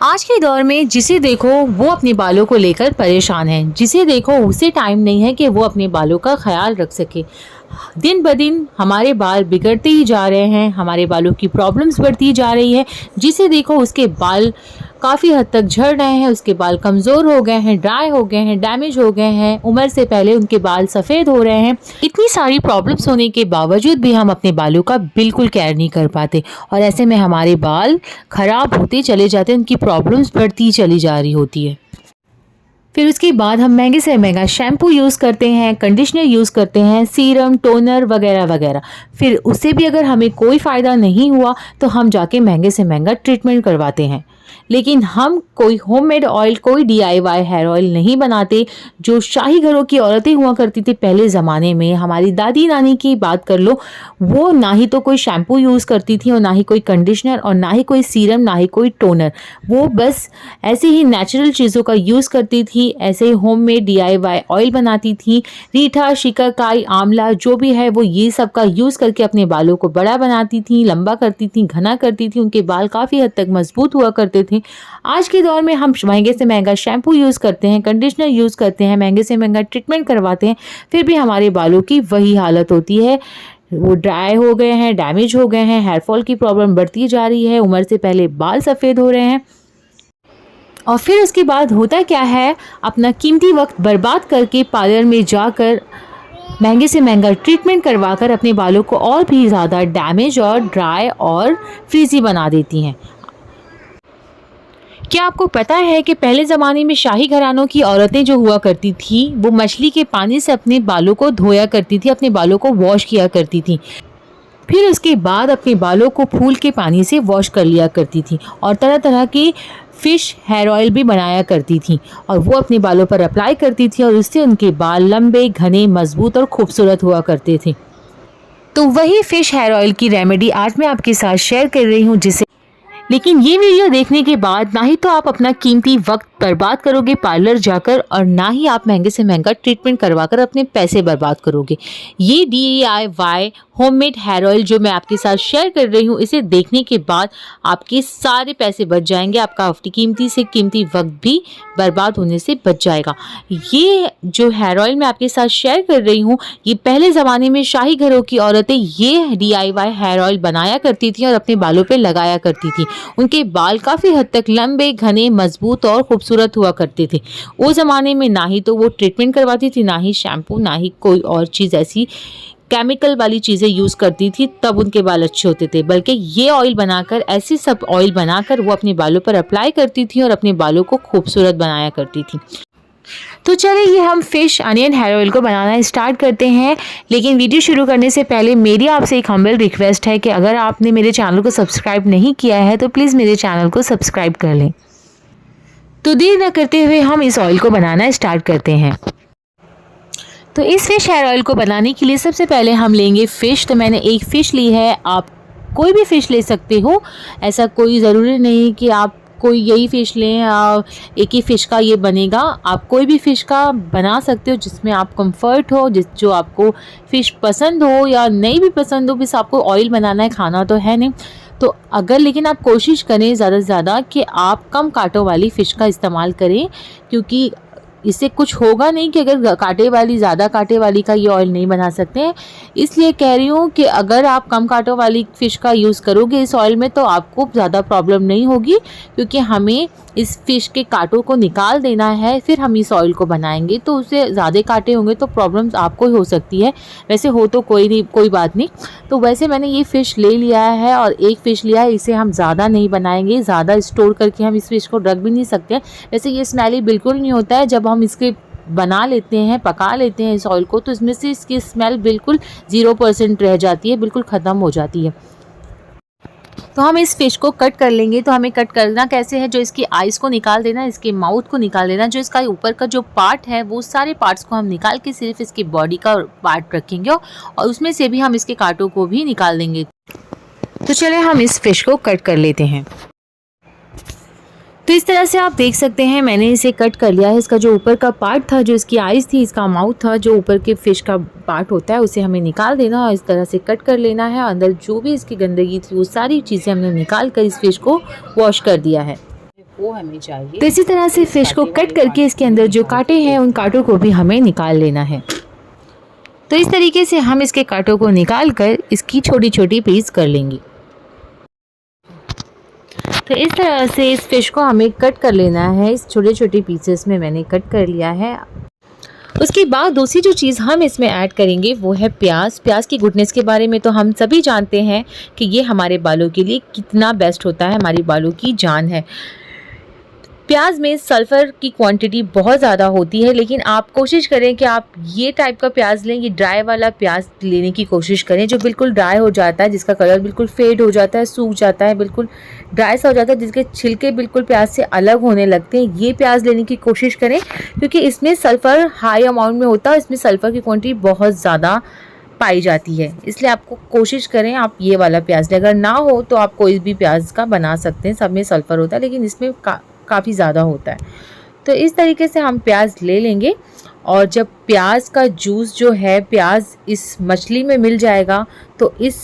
आज के दौर में जिसे देखो वो अपने बालों को लेकर परेशान है, जिसे देखो उसे टाइम नहीं है कि वो अपने बालों का ख्याल रख सके। दिन ब दिन हमारे बाल बिगड़ते ही जा रहे हैं, हमारे बालों की प्रॉब्लम्स बढ़ती जा रही है। जिसे देखो उसके बाल काफ़ी हद तक झड़ रहे हैं, उसके बाल कमज़ोर हो गए हैं, ड्राई हो गए हैं, डैमेज हो गए हैं, उम्र से पहले उनके बाल सफ़ेद हो रहे हैं। इतनी सारी प्रॉब्लम्स होने के बावजूद भी हम अपने बालों का बिल्कुल केयर नहीं कर पाते और ऐसे में हमारे बाल ख़राब होते चले जाते हैं, उनकी प्रॉब्लम्स बढ़ती चली जा रही होती है। फिर उसके बाद हम महंगे से महंगा शैम्पू यूज़ करते हैं, कंडीशनर यूज़ करते हैं, सीरम, टोनर वगैरह वगैरह। फिर उससे भी अगर हमें कोई फ़ायदा नहीं हुआ तो हम जाके महंगे से महंगा ट्रीटमेंट करवाते हैं। लेकिन हम कोई होममेड ऑयल, कोई DIY हेयर ऑयल नहीं बनाते। जो शाही घरों की औरतें हुआ करती थी पहले ज़माने में, हमारी दादी नानी की बात कर लो, वो ना ही तो कोई शैम्पू यूज़ करती थी और ना ही कोई कंडीशनर और ना ही कोई सीरम, ना ही कोई टोनर। वो बस ऐसे ही नेचुरल चीज़ों का यूज़ करती थी, ऐसे ही होममेड DIY ऑयल बनाती थी। रीठा, शिकाकाई, आंवला जो भी है वो ये सब का यूज़ करके अपने बालों को बड़ा बनाती थी, लंबा करती थी, घना करती थी। उनके बाल काफ़ी हद तक मजबूत हुआ करते थे। आज के दौर में हम महंगे से महंगा शैम्पू यूज़ करते हैं, कंडीशनर यूज़ करते हैं, महंगे से महंगा ट्रीटमेंट करवाते हैं, फिर भी हमारे बालों की वही हालत होती है। वो ड्राई हो गए हैं, डैमेज हो गए हैं, हेयर फॉल की प्रॉब्लम बढ़ती जा रही है, उम्र से पहले बाल सफ़ेद हो रहे हैं। और फिर उसके बाद होता क्या है, अपना कीमती वक्त बर्बाद करके पार्लर में जाकर महंगे से महंगा ट्रीटमेंट करवाकर अपने बालों को और भी ज़्यादा डैमेज और ड्राई और फ्रीजी बना देती हैं। क्या आपको पता है कि पहले ज़माने में शाही घरानों की औरतें जो हुआ करती थी वो मछली के पानी से अपने बालों को धोया करती थी, अपने बालों को वॉश किया करती थी, फिर उसके बाद अपने बालों को फूल के पानी से वॉश कर लिया करती थी और तरह तरह की फ़िश हेयर ऑयल भी बनाया करती थी और वो अपने बालों पर अप्लाई करती थी और उससे उनके बाल लंबे, घने, मजबूत और खूबसूरत हुआ करते थे। तो वही फ़िश हेयर ऑयल की रेमेडी आज मैं आपके साथ शेयर कर रही हूँ, जिसे लेकिन ये वीडियो देखने के बाद ना ही तो आप अपना कीमती वक्त बर्बाद करोगे पार्लर जाकर और ना ही आप महंगे से महंगा ट्रीटमेंट करवाकर अपने पैसे बर्बाद करोगे। ये DIY होममेड हेयर ऑयल जो मैं आपके साथ शेयर कर रही हूँ, इसे देखने के बाद आपके सारे पैसे बच जाएंगे, आपका कीमती से कीमती वक्त भी बर्बाद होने से बच जाएगा। ये जो हेयर ऑयल मैं आपके साथ शेयर कर रही हूँ, ये पहले ज़माने में शाही घरों की औरतें ये DIY हेयर ऑयल बनाया करती थी और अपने बालों पे लगाया करती थी। उनके बाल काफ़ी हद तक लंबे, घने, मजबूत और खूबसूरत हुआ करते थे। उस ज़माने में ना ही तो वो ट्रीटमेंट करवाती थी, ना ही शैम्पू, ना ही कोई और चीज़ ऐसी केमिकल वाली चीज़ें यूज़ करती थी, तब उनके बाल अच्छे होते थे। बल्कि ये ऑयल बनाकर, ऐसी सब ऑयल बनाकर वो अपने बालों पर अप्लाई करती थी और अपने बालों को खूबसूरत बनाया करती थी। तो चलिए हम फ़िश अनियन हेयर ऑयल को बनाना स्टार्ट करते हैं। लेकिन वीडियो शुरू करने से पहले मेरी आपसे एक हम्बल रिक्वेस्ट है कि अगर आपने मेरे चैनल को सब्सक्राइब नहीं किया है तो प्लीज़ मेरे चैनल को सब्सक्राइब कर लें। तो देर न करते हुए हम इस ऑयल को बनाना स्टार्ट करते हैं। तो इस फ़िश हेयर ऑयल को बनाने के लिए सबसे पहले हम लेंगे फ़िश। तो मैंने एक फ़िश ली है, आप कोई भी फ़िश ले सकते हो, ऐसा कोई ज़रूरी नहीं कि आप कोई यही फ़िश लें, एक ही फ़िश का ये बनेगा। आप कोई भी फ़िश का बना सकते हो जिसमें आप कंफर्ट हो, जो आपको फ़िश पसंद हो या नहीं भी पसंद हो, बस आपको ऑयल बनाना है, खाना तो है नहीं। तो अगर लेकिन आप कोशिश करें ज़्यादा से ज़्यादा कि आप कम कांटों वाली फ़िश का इस्तेमाल करें, क्योंकि इससे कुछ होगा नहीं कि अगर ज़्यादा कांटे वाली का ये ऑयल नहीं बना सकते हैं। इसलिए कह रही हूँ कि अगर आप कम कांटों वाली फ़िश का यूज़ करोगे इस ऑयल में तो आपको ज़्यादा प्रॉब्लम नहीं होगी, क्योंकि हमें इस फ़िश के कांटों को निकाल देना है, फिर हम इस ऑयल को बनाएंगे। तो उससे ज़्यादा कांटे होंगे तो प्रॉब्लम्स आपको ही हो सकती है। वैसे हो तो कोई नहीं, कोई बात नहीं। तो वैसे मैंने ये फ़िश ले लिया है और एक फ़िश लिया है, इसे हम ज़्यादा नहीं बनाएंगे, ज़्यादा स्टोर करके हम इस फ़िश को रख भी नहीं सकते। वैसे ये स्मेली बिल्कुल नहीं होता है। जब हम इसके बना लेते हैं, पका लेते हैं इस ऑयल को, तो इसमें से इसकी स्मेल बिल्कुल 0% रह जाती है, बिल्कुल ख़त्म हो जाती है। तो हम इस फ़िश को कट कर लेंगे। तो हमें कट करना कैसे है, जो इसकी आइज़ को निकाल देना, इसके माउथ को निकाल देना, जो इसका ऊपर का जो पार्ट है वो सारे पार्ट्स को हम निकाल के सिर्फ इसकी बॉडी का पार्ट रखेंगे और उसमें से भी हम इसके कांटों को भी निकाल देंगे। तो चलिए हम इस फ़िश को कट कर लेते हैं। तो इस तरह से आप देख सकते हैं मैंने इसे कट कर लिया है। इसका जो ऊपर का पार्ट था, जो इसकी आइज़ थी, इसका माउथ था, जो ऊपर के फ़िश का पार्ट होता है, उसे हमें निकाल देना और इस तरह से कट कर लेना है। अंदर जो भी इसकी गंदगी थी वो सारी चीज़ें हमने निकाल कर इस फ़िश को वॉश कर दिया है। वो हमें चाहिए। तो इसी तरह से फ़िश को कट करके इसके अंदर जो कांटे हैं उन कांटों को भी हमें निकाल लेना है। तो इस तरीके से हम इसके कांटों को निकाल कर इसकी छोटी छोटी पीस कर लेंगे। तो इस तरह से इस फ़िश को हमें कट कर लेना है। इस छोटे छोटे पीसेस में मैंने कट कर लिया है। उसके बाद दूसरी जो चीज़ हम इसमें ऐड करेंगे वो है प्याज। प्याज की गुडनेस के बारे में तो हम सभी जानते हैं कि ये हमारे बालों के लिए कितना बेस्ट होता है, हमारी बालों की जान है। प्याज में सल्फ़र की क्वांटिटी बहुत ज़्यादा होती है, लेकिन आप कोशिश करें कि आप ये टाइप का प्याज लें, ये ड्राई वाला प्याज लेने की कोशिश करें जो बिल्कुल ड्राई हो जाता है, जिसका कलर बिल्कुल फेड हो जाता है, सूख जाता है, बिल्कुल ड्राई सा हो जाता है, जिसके छिलके बिल्कुल प्याज से अलग होने लगते हैं। ये प्याज लेने की कोशिश करें क्योंकि इसमें सल्फ़र हाई अमाउंट में होता है, इसमें सल्फ़र की क्वान्टिटी बहुत ज़्यादा पाई जाती है। इसलिए आपको कोशिश करें आप ये वाला प्याज लें। अगर ना हो तो आप कोई भी प्याज का बना सकते हैं, सब में सल्फ़र होता है लेकिन इसमें काफ़ी ज़्यादा होता है। तो इस तरीके से हम प्याज ले लेंगे और जब प्याज का जूस जो है प्याज इस मछली में मिल जाएगा तो इस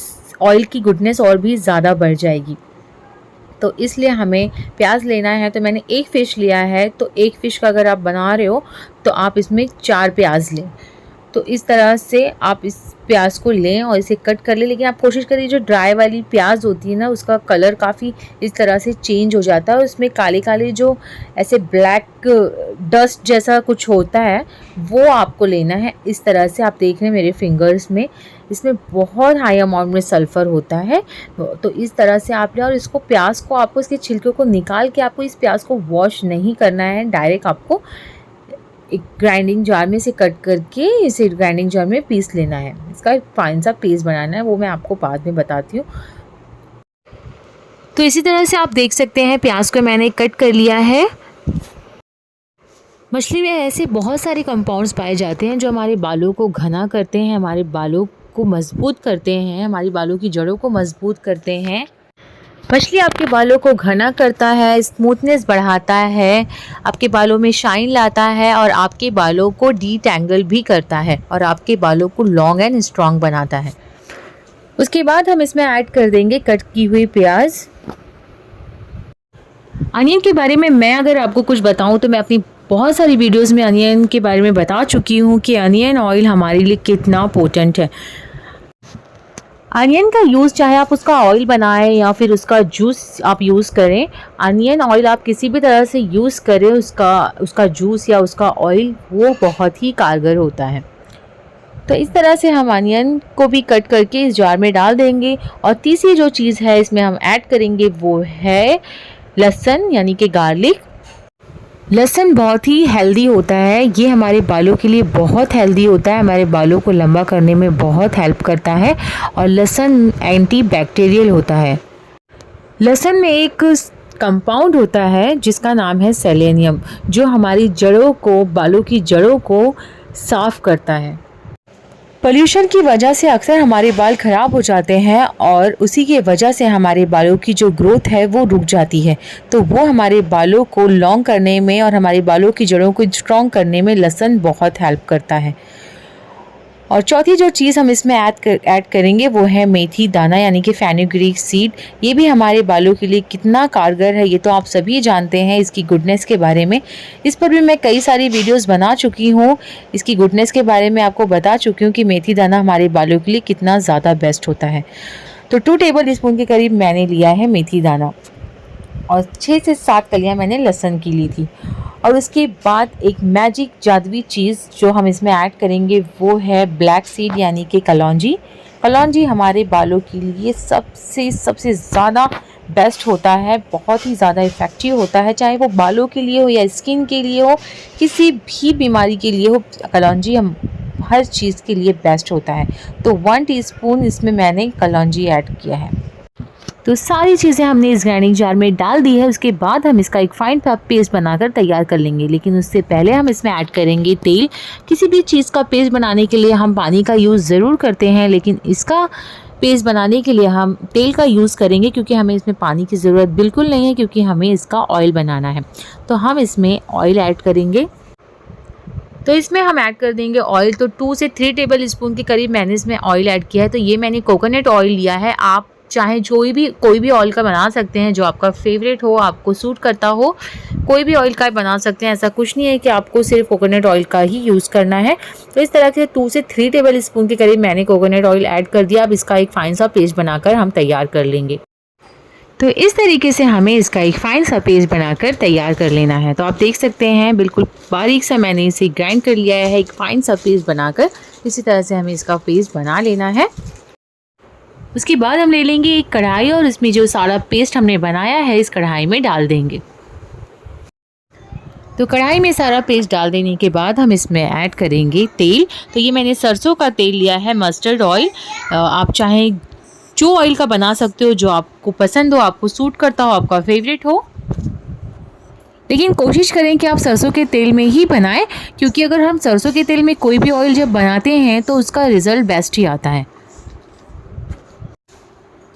ऑयल की गुडनेस और भी ज़्यादा बढ़ जाएगी। तो इसलिए हमें प्याज लेना है। तो मैंने एक फ़िश लिया है, तो एक फ़िश का अगर आप बना रहे हो तो आप इसमें 4 प्याज लें। तो इस तरह से आप इस प्याज को लें और इसे कट कर लें, लेकिन आप कोशिश करिए जो ड्राई वाली प्याज होती है ना उसका कलर काफ़ी इस तरह से चेंज हो जाता है और उसमें काले काले जो ऐसे ब्लैक डस्ट जैसा कुछ होता है वो आपको लेना है। इस तरह से आप देख रहे हैं मेरे फिंगर्स में इसमें बहुत हाई अमाउंट में सल्फ़र होता है। तो इस तरह से आप लें और इसको प्याज को आपको इसके छिलके को निकाल के आपको इस प्याज को वॉश नहीं करना है, डायरेक्ट आपको एक ग्राइंडिंग जार में से कट करके इसे ग्राइंडिंग जार में पीस लेना है। इसका एक फाइन सा पेस्ट बनाना है, वो मैं आपको बाद में बताती हूँ। तो इसी तरह से आप देख सकते हैं प्याज को मैंने कट कर लिया है। मछली में ऐसे बहुत सारे कंपाउंड्स पाए जाते हैं जो हमारे बालों को घना करते हैं, हमारे बालों को मजबूत करते हैं, हमारी बालों की जड़ों को मजबूत करते हैं। मछली आपके बालों को घना करता है, स्मूथनेस बढ़ाता है, आपके बालों में शाइन लाता है और आपके बालों को डीटैंगल भी करता है और आपके बालों को लॉन्ग एंड स्ट्रॉन्ग बनाता है। उसके बाद हम इसमें ऐड कर देंगे कट की हुई प्याज। अनियन के बारे में मैं अगर आपको कुछ बताऊं तो मैं अपनी बहुत सारी वीडियोस में अनियन के बारे में बता चुकी हूं कि अनियन ऑयल हमारे लिए कितना पोटेंट है। अनियन का यूज़ चाहे आप उसका ऑयल बनाएं या फिर उसका जूस आप यूज़ करें, अनियन ऑयल आप किसी भी तरह से यूज़ करें उसका जूस या उसका ऑयल वो बहुत ही कारगर होता है। तो इस तरह से हम अनियन को भी कट करके इस जार में डाल देंगे। और तीसरी जो चीज़ है इसमें हम ऐड करेंगे वो है लहसुन यानी कि गार्लिक। लहसुन बहुत ही हेल्दी होता है, ये हमारे बालों के लिए बहुत हेल्दी होता है, हमारे बालों को लंबा करने में बहुत हेल्प करता है और लहसुन एंटी बैक्टीरियल होता है। लहसुन में एक कंपाउंड होता है जिसका नाम है सेलेनियम, जो हमारी जड़ों को, बालों की जड़ों को साफ़ करता है। पोल्यूशन की वजह से अक्सर हमारे बाल ख़राब हो जाते हैं और उसी की वजह से हमारे बालों की जो ग्रोथ है वो रुक जाती है। तो वो हमारे बालों को लॉन्ग करने में और हमारे बालों की जड़ों को स्ट्रॉन्ग करने में लहसुन बहुत हेल्प करता है। और चौथी जो चीज़ हम इसमें ऐड करेंगे वो है मेथी दाना यानी कि फेनुग्रीक सीड। ये भी हमारे बालों के लिए कितना कारगर है ये तो आप सभी जानते हैं इसकी गुडनेस के बारे में। इस पर भी मैं कई सारी वीडियोस बना चुकी हूँ, इसकी गुडनेस के बारे में आपको बता चुकी हूँ कि मेथी दाना हमारे बालों के लिए कितना ज़्यादा बेस्ट होता है। तो 2 टेबल स्पून के करीब मैंने लिया है मेथी दाना और 6 से 7 कलियाँ मैंने लहसुन की ली थी। और उसके बाद एक मैजिक जादुई चीज़ जो हम इसमें ऐड करेंगे वो है ब्लैक सीड यानी कि कलौंजी। कलौंजी हमारे बालों के लिए सबसे ज़्यादा बेस्ट होता है, बहुत ही ज़्यादा इफ़ेक्टिव होता है, चाहे वो बालों के लिए हो या स्किन के लिए हो, किसी भी बीमारी के लिए हो, कलौंजी हम हर चीज़ के लिए बेस्ट होता है। तो 1 टीस्पून इसमें मैंने कलौंजी ऐड किया है। तो सारी चीज़ें हमने इस ग्राइंडिंग जार में डाल दी है। उसके बाद हम इसका एक फाइन पेस्ट बनाकर तैयार कर लेंगे, लेकिन उससे पहले हम इसमें ऐड करेंगे तेल। किसी भी चीज़ का पेस्ट बनाने के लिए हम पानी का यूज़ ज़रूर करते हैं, लेकिन इसका पेस्ट बनाने के लिए हम तेल का यूज़ करेंगे क्योंकि हमें इसमें पानी की ज़रूरत बिल्कुल नहीं है, क्योंकि हमें इसका ऑयल बनाना है। तो हम इसमें ऑयल ऐड करेंगे। तो इसमें हम ऐड कर देंगे ऑयल। तो 2 से 3 टेबल स्पून के करीब मैंने इसमें ऑयल ऐड किया है। तो ये मैंने कोकोनट ऑयल लिया है, आप चाहे कोई भी ऑयल का बना सकते हैं, जो आपका फेवरेट हो, आपको सूट करता हो, कोई भी ऑयल का बना सकते हैं। ऐसा कुछ नहीं है कि आपको सिर्फ कोकोनट ऑयल का ही यूज़ करना है। तो इस तरह से 2 से 3 टेबल स्पून के करीब मैंने कोकोनट ऑयल ऐड कर दिया। अब इसका एक फाइन सा पेस्ट बनाकर हम तैयार कर लेंगे। तो इस तरीके से हमें इसका एक फाइन सा पेस्ट बनाकर तैयार कर लेना है। तो आप देख सकते हैं बिल्कुल बारीक सा मैंने इसे ग्राइंड कर लिया है, एक फाइन सा पेस्ट बनाकर। इसी तरह से हमें इसका पेस्ट बना लेना है। उसके बाद हम ले लेंगे एक कढ़ाई और इसमें जो सारा पेस्ट हमने बनाया है इस कढ़ाई में डाल देंगे। तो कढ़ाई में सारा पेस्ट डाल देने के बाद हम इसमें ऐड करेंगे तेल। तो ये मैंने सरसों का तेल लिया है, मस्टर्ड ऑयल। आप चाहें जो ऑयल का बना सकते हो, जो आपको पसंद हो, आपको सूट करता हो, आपका फेवरेट हो। लेकिन कोशिश करें कि आप सरसों के तेल में ही बनाएं, क्योंकि अगर हम सरसों के तेल में कोई भी ऑयल जब बनाते हैं तो उसका रिज़ल्ट बेस्ट ही आता है।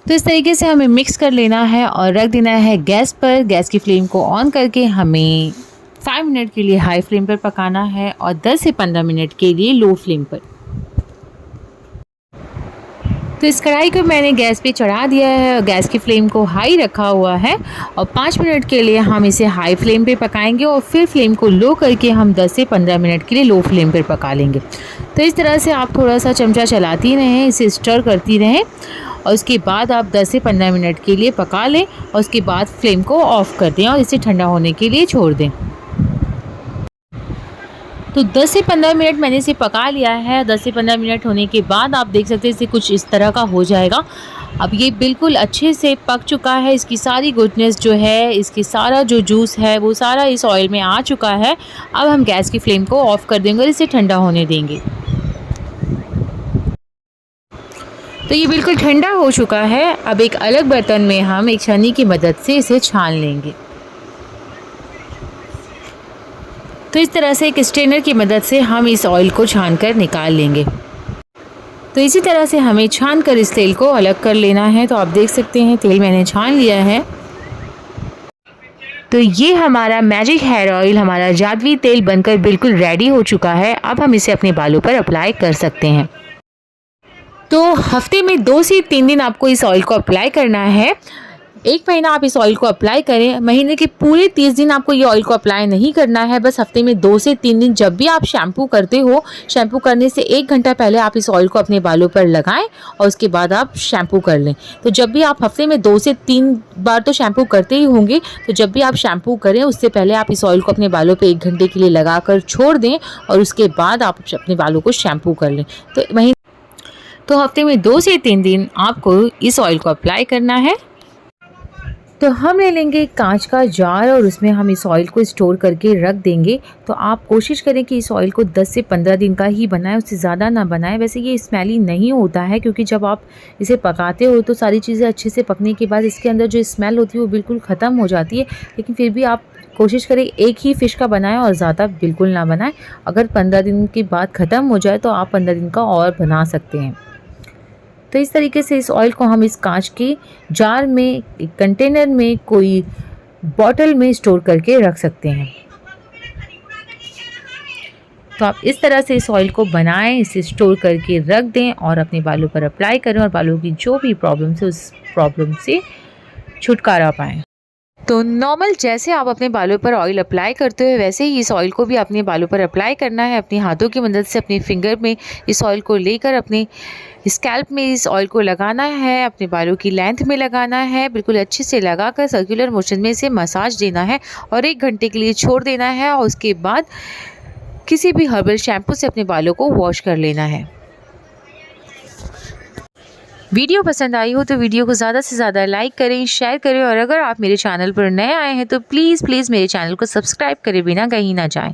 तो इस तरीके से हमें मिक्स कर लेना है और रख देना है गैस पर। गैस की फ्लेम को ऑन करके हमें 5 मिनट के लिए हाई फ्लेम पर पकाना है और 10 से 15 मिनट के लिए लो फ्लेम पर। तो इस कढ़ाई को मैंने गैस पे चढ़ा दिया है और गैस की फ्लेम को हाई रखा हुआ है और 5 मिनट के लिए हम इसे हाई फ्लेम पे पकाएंगे और फिर फ्लेम को लो करके हम 10 से 15 मिनट के लिए लो फ्लेम पर पका लेंगे। तो इस तरह से आप थोड़ा सा चमचा चलाती रहें, इसे स्टर करती रहें और उसके बाद आप 10 से 15 मिनट के लिए पका लें और उसके बाद फ्लेम को ऑफ़ कर दें और इसे ठंडा होने के लिए छोड़ दें। तो 10 से 15 मिनट मैंने इसे पका लिया है। 10 से 15 मिनट होने के बाद आप देख सकते हैं इसे कुछ इस तरह का हो जाएगा। अब ये बिल्कुल अच्छे से पक चुका है। इसकी सारी गुडनेस जो है, इसकी सारा जो जूस है वो सारा इस ऑयल में आ चुका है। अब हम गैस की फ्लेम को ऑफ़ कर देंगे और इसे ठंडा होने देंगे। तो ये बिल्कुल ठंडा हो चुका है। अब एक अलग बर्तन में हम एक छन्नी की मदद से इसे छान लेंगे। तो इस तरह से एक स्ट्रेनर की मदद से हम इस ऑयल को छानकर निकाल लेंगे। तो इसी तरह से हमें छानकर इस तेल को अलग कर लेना है। तो आप देख सकते हैं तेल मैंने छान लिया है। तो ये हमारा मैजिक हेयर ऑयल, हमारा जादुई तेल बनकर बिल्कुल रेडी हो चुका है। अब हम इसे अपने बालों पर अप्लाई कर सकते हैं। तो हफ्ते में 2 से 3 दिन आपको इस ऑयल को अप्लाई करना है। 1 महीना आप इस ऑयल को अप्लाई करें। महीने के पूरे 30 दिन आपको ये ऑयल को अप्लाई नहीं करना है। बस हफ्ते में 2 से 3 दिन जब भी आप शैम्पू करते हो, शैम्पू करने से 1 घंटा पहले आप इस ऑयल को अपने बालों पर लगाएं और उसके बाद आप शैम्पू कर लें। तो जब भी आप हफ्ते में 2 से 3 बार तो शैम्पू करते ही होंगे, तो जब भी आप शैम्पू करें उससे पहले आप इस ऑयल को अपने बालों पर 1 घंटे के लिए लगा कर छोड़ दें और उसके बाद आप अपने बालों को शैम्पू कर लें। तो हफ्ते में 2 से 3 दिन आपको इस ऑयल को अप्लाई करना है। तो हम ले लेंगे कांच का जार और उसमें हम इस ऑयल को स्टोर करके रख देंगे। तो आप कोशिश करें कि इस ऑयल को 10 से 15 दिन का ही बनाएं, उससे ज़्यादा ना बनाएं। वैसे ये स्मेली नहीं होता है, क्योंकि जब आप इसे पकाते हो तो सारी चीज़ें अच्छे से पकने के बाद इसके अंदर जो स्मेल होती है वो बिल्कुल ख़त्म हो जाती है। लेकिन फिर भी आप कोशिश करें एक ही फ़िश का बनाएं और ज़्यादा बिल्कुल ना बनाएं। अगर 15 दिन के बाद ख़त्म हो जाए तो आप 15 दिन का और बना सकते हैं। तो इस तरीके से इस ऑयल को हम इस कांच के जार में, एक कंटेनर में, कोई बॉटल में स्टोर करके रख सकते हैं। तो आप इस तरह से इस ऑयल को बनाएं, इसे स्टोर करके रख दें और अपने बालों पर अप्लाई करें और बालों की जो भी प्रॉब्लम है उस प्रॉब्लम से छुटकारा पाएं। तो नॉर्मल जैसे आप अपने बालों पर ऑयल अप्लाई करते हो वैसे ही इस ऑयल को भी अपने बालों पर अप्लाई करना है। अपने हाथों की मदद से अपने फिंगर में इस ऑयल को लेकर अपने स्कैल्प में इस ऑयल को लगाना है, अपने बालों की लेंथ में लगाना है। बिल्कुल अच्छे से लगाकर सर्कुलर मोशन में इसे मसाज देना है और 1 घंटे के लिए छोड़ देना है और उसके बाद किसी भी हर्बल शैम्पू से अपने बालों को वॉश कर लेना है। वीडियो पसंद आई हो तो वीडियो को ज़्यादा से ज़्यादा लाइक करें, शेयर करें और अगर आप मेरे चैनल पर नए आए हैं तो प्लीज़ मेरे चैनल को सब्सक्राइब करे बिना कहीं ना जाएं।